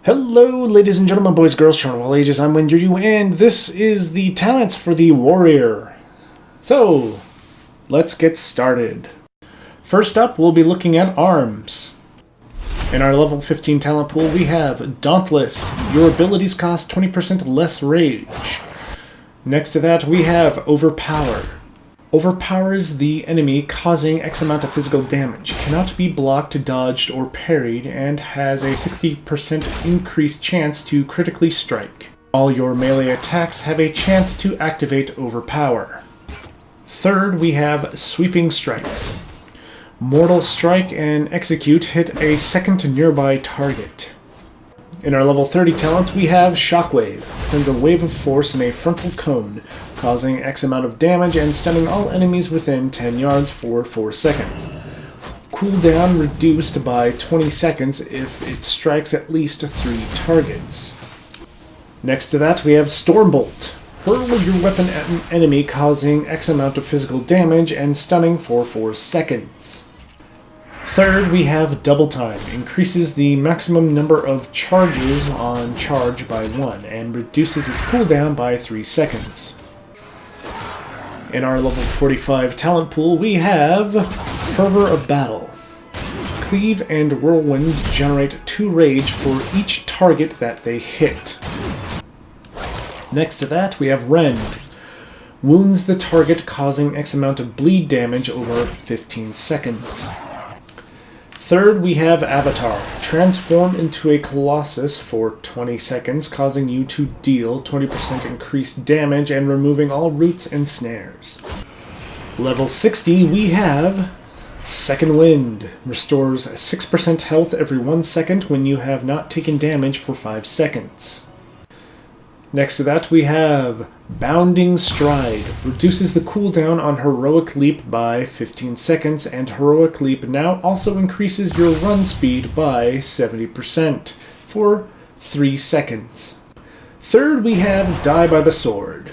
Hello, ladies and gentlemen, boys, girls, children of all ages. I'm Wenju, and this is the talents for the warrior. So, let's get started. First up, we'll be looking at arms. In our level 15 talent pool, we have Dauntless. Your abilities cost 20% less rage. Next to that, we have Overpower. Overpowers the enemy, causing X amount of physical damage. Cannot be blocked, dodged, or parried, and has a 60% increased chance to critically strike. All your melee attacks have a chance to activate Overpower. Third, we have Sweeping Strikes. Mortal Strike and Execute hit a second nearby target. In our level 30 talents, we have Shockwave. Sends a wave of force in a frontal cone, causing X amount of damage and stunning all enemies within 10 yards for 4 seconds. Cooldown reduced by 20 seconds if it strikes at least 3 targets. Next to that, we have Stormbolt. Hurl your weapon at an enemy, causing X amount of physical damage and stunning for 4 seconds. Third, we have Double Time. Increases the maximum number of charges on charge by 1 and reduces its cooldown by 3 seconds. In our level 45 talent pool, we have Fervor of Battle. Cleave and Whirlwind generate 2 rage for each target that they hit. Next to that, we have Rend. Wounds the target, causing X amount of bleed damage over 15 seconds. Third, we have Avatar. Transform into a Colossus for 20 seconds, causing you to deal 20% increased damage and removing all roots and snares. Level 60, we have Second Wind. Restores 6% health every 1 second when you have not taken damage for 5 seconds. Next to that, we have Bounding Stride. Reduces the cooldown on Heroic Leap by 15 seconds, and Heroic Leap now also increases your run speed by 70% for 3 seconds. Third, we have Die by the Sword.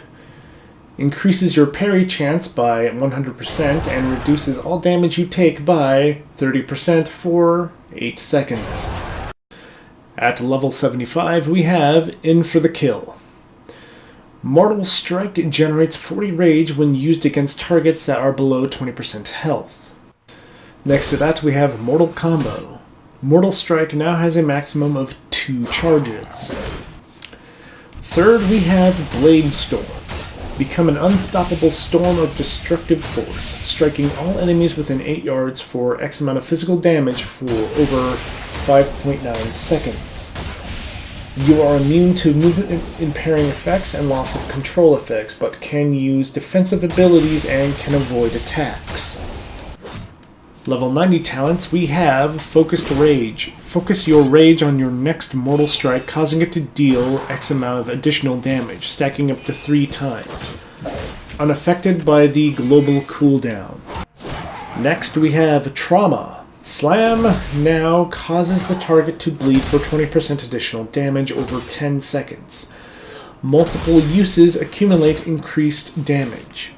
Increases your parry chance by 100% and reduces all damage you take by 30% for 8 seconds. At level 75, we have In for the Kill. Mortal Strike generates 40 rage when used against targets that are below 20% health. Next to that, we have Mortal Combo. Mortal Strike now has a maximum of 2 charges. Third, we have Blade Storm. Become an unstoppable storm of destructive force, striking all enemies within 8 yards for X amount of physical damage for over 5.9 seconds. You are immune to movement impairing effects and loss of control effects, but can use defensive abilities and can avoid attacks. Level 90 talents, we have Focused Rage. Focus your rage on your next mortal strike, causing it to deal X amount of additional damage, stacking up to 3 times. Unaffected by the global cooldown. Next, we have Trauma. Slam now causes the target to bleed for 20% additional damage over 10 seconds. Multiple uses accumulate increased damage.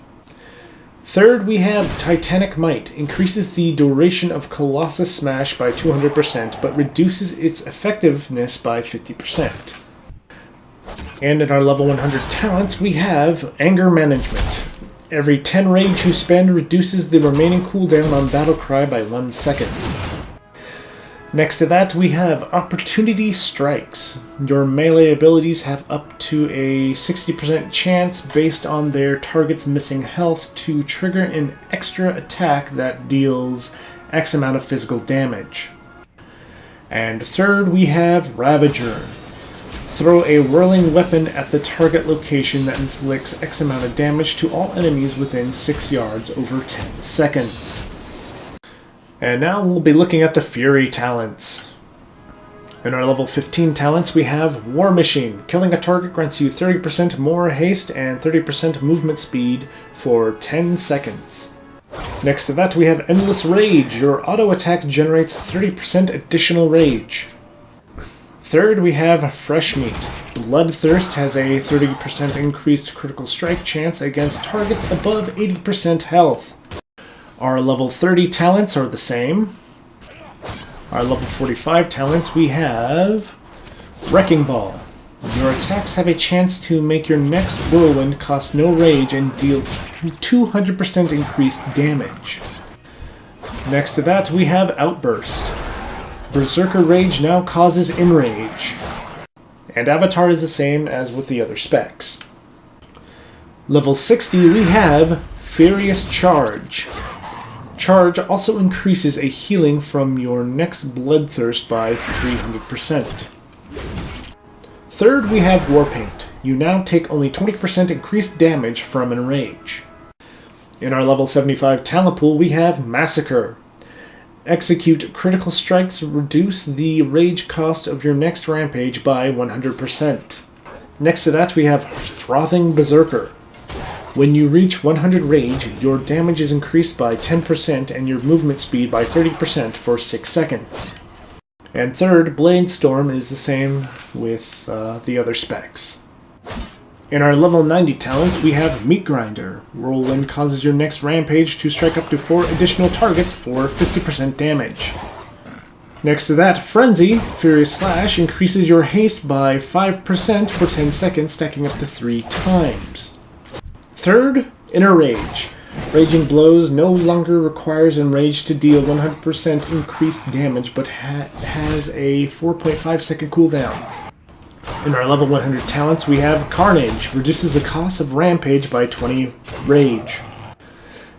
Third, we have Titanic Might. Increases the duration of Colossus Smash by 200%, but reduces its effectiveness by 50%. And in our level 100 talents, we have Anger Management. Every 10 rage you spend reduces the remaining cooldown on Battlecry by 1 second. Next to that, we have Opportunity Strikes. Your melee abilities have up to a 60% chance based on their target's missing health to trigger an extra attack that deals X amount of physical damage. And third, we have Ravager. Throw a whirling weapon at the target location that inflicts X amount of damage to all enemies within 6 yards over 10 seconds. And now we'll be looking at the Fury talents. In our level 15 talents, we have War Machine. Killing a target grants you 30% more haste and 30% movement speed for 10 seconds. Next to that, we have Endless Rage. Your auto attack generates 30% additional rage. Third, we have Fresh Meat. Bloodthirst has a 30% increased critical strike chance against targets above 80% health. Our level 30 talents are the same. Our level 45 talents, we have Wrecking Ball. Your attacks have a chance to make your next whirlwind cost no rage and deal 200% increased damage. Next to that, we have Outburst. Berserker Rage now causes Enrage. And Avatar is the same as with the other specs. Level 60, we have Furious Charge. Charge also increases a healing from your next Bloodthirst by 300%. Third, we have Warpaint. You now take only 20% increased damage from Enrage. In our level 75 talent pool, we have Massacre. Execute critical strikes reduce the rage cost of your next rampage by 100%. Next to that, we have Frothing Berserker. When you reach 100 rage, your damage is increased by 10% and your movement speed by 30% for 6 seconds. And third, Blade Storm is the same with the other specs. In our level 90 talents, we have Meat Grinder. Whirlwind causes your next rampage to strike up to 4 additional targets for 50% damage. Next to that, Frenzy. Furious Slash increases your haste by 5% for 10 seconds, stacking up to 3 times. Third, Inner Rage. Raging Blows no longer requires Enrage to deal 100% increased damage, but has a 4.5 second cooldown. In our level 100 talents, we have Carnage. Reduces the cost of Rampage by 20 Rage.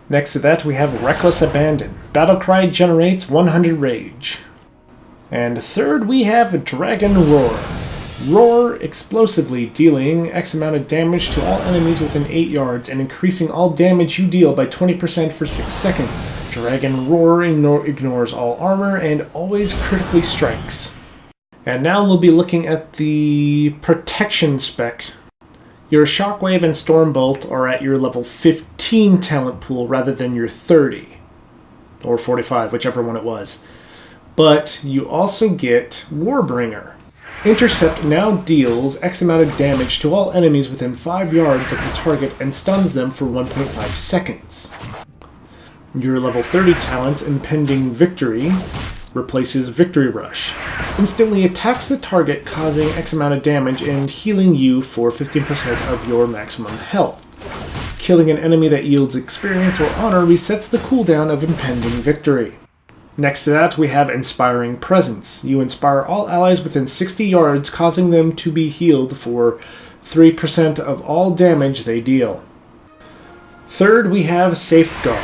Next to that, we have Reckless Abandon. Battlecry generates 100 Rage. And third, we have Dragon Roar. Roar explosively, dealing X amount of damage to all enemies within 8 yards and increasing all damage you deal by 20% for 6 seconds. Dragon Roar ignores all armor and always critically strikes. And now we'll be looking at the protection spec. Your Shockwave and Stormbolt are at your level 15 talent pool rather than your 30. Or 45, whichever one it was. But you also get Warbringer. Intercept now deals X amount of damage to all enemies within 5 yards of the target and stuns them for 1.5 seconds. Your level 30 talent, Impending Victory, replaces Victory Rush. Instantly attacks the target, causing X amount of damage and healing you for 15% of your maximum health. Killing an enemy that yields experience or honor resets the cooldown of Impending Victory. Next to that, we have Inspiring Presence. You inspire all allies within 60 yards, causing them to be healed for 3% of all damage they deal. Third, we have Safeguard.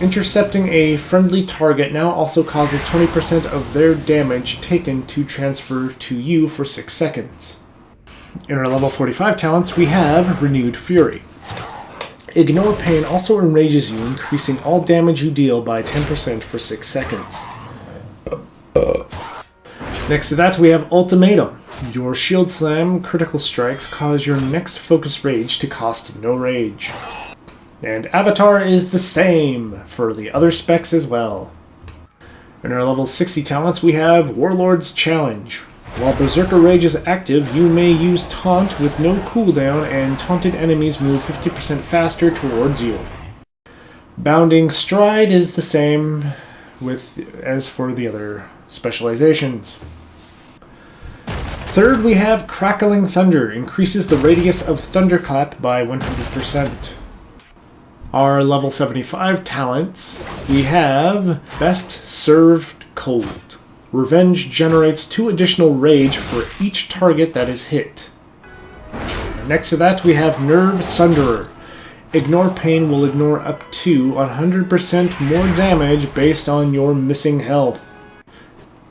Intercepting a friendly target now also causes 20% of their damage taken to transfer to you for 6 seconds. In our level 45 talents, we have Renewed Fury. Ignore Pain also enrages you, increasing all damage you deal by 10% for 6 seconds. Next to that, we have Ultimatum. Your Shield Slam critical strikes cause your next focus rage to cost no rage. And Avatar is the same for the other specs as well. In our level 60 talents, we have Warlord's Challenge. While Berserker Rage is active, you may use Taunt with no cooldown, and taunted enemies move 50% faster towards you. Bounding Stride is the same as for the other specializations. Third, we have Crackling Thunder. Increases the radius of Thunderclap by 100%. Our level 75 talents, we have Best Served Cold. Revenge generates 2 additional rage for each target that is hit. Next to that, we have Nerve Sunderer. Ignore Pain will ignore up to 100% more damage based on your missing health.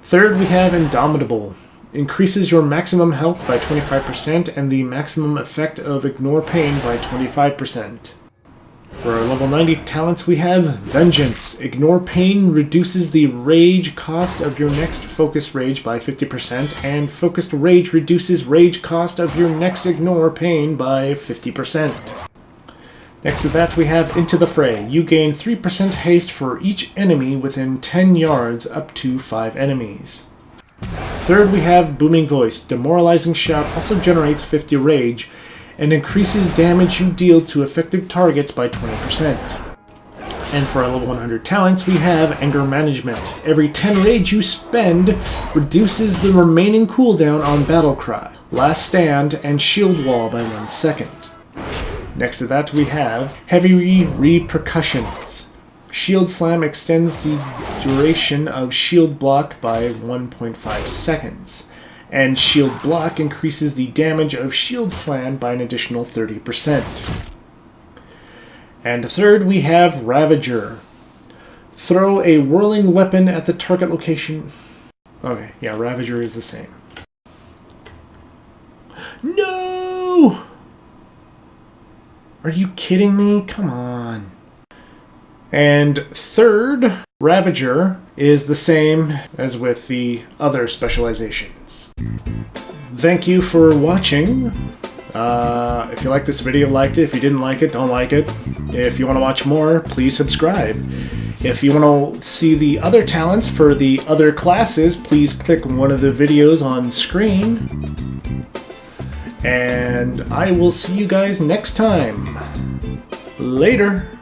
Third, we have Indomitable. Increases your maximum health by 25% and the maximum effect of Ignore Pain by 25%. For our level 90 talents, we have Vengeance. Ignore Pain reduces the rage cost of your next Focus Rage by 50%, and Focused Rage reduces rage cost of your next Ignore Pain by 50%. Next to that, we have Into the Fray. You gain 3% haste for each enemy within 10 yards up to 5 enemies. Third, we have Booming Voice. Demoralizing Shout also generates 50 rage, and increases damage you deal to effective targets by 20%. And for our level 100 talents, we have Anger Management. Every 10 rage you spend reduces the remaining cooldown on Battle Cry, Last Stand, and Shield Wall by 1 second. Next to that, we have Heavy Repercussions. Shield Slam extends the duration of Shield Block by 1.5 seconds. And Shield Block increases the damage of Shield Slam by an additional 30%. And third, we have Ravager. Throw a whirling weapon at the target location. Okay, yeah, Ravager is the same. No! Are you kidding me? Come on. And third, Ravager is the same as with the other specializations. Thank you for watching. If you liked this video, liked it. If you didn't like it, don't like it. If you want to watch more, please subscribe. If you want to see the other talents for the other classes, please click one of the videos on screen. And I will see you guys next time. Later.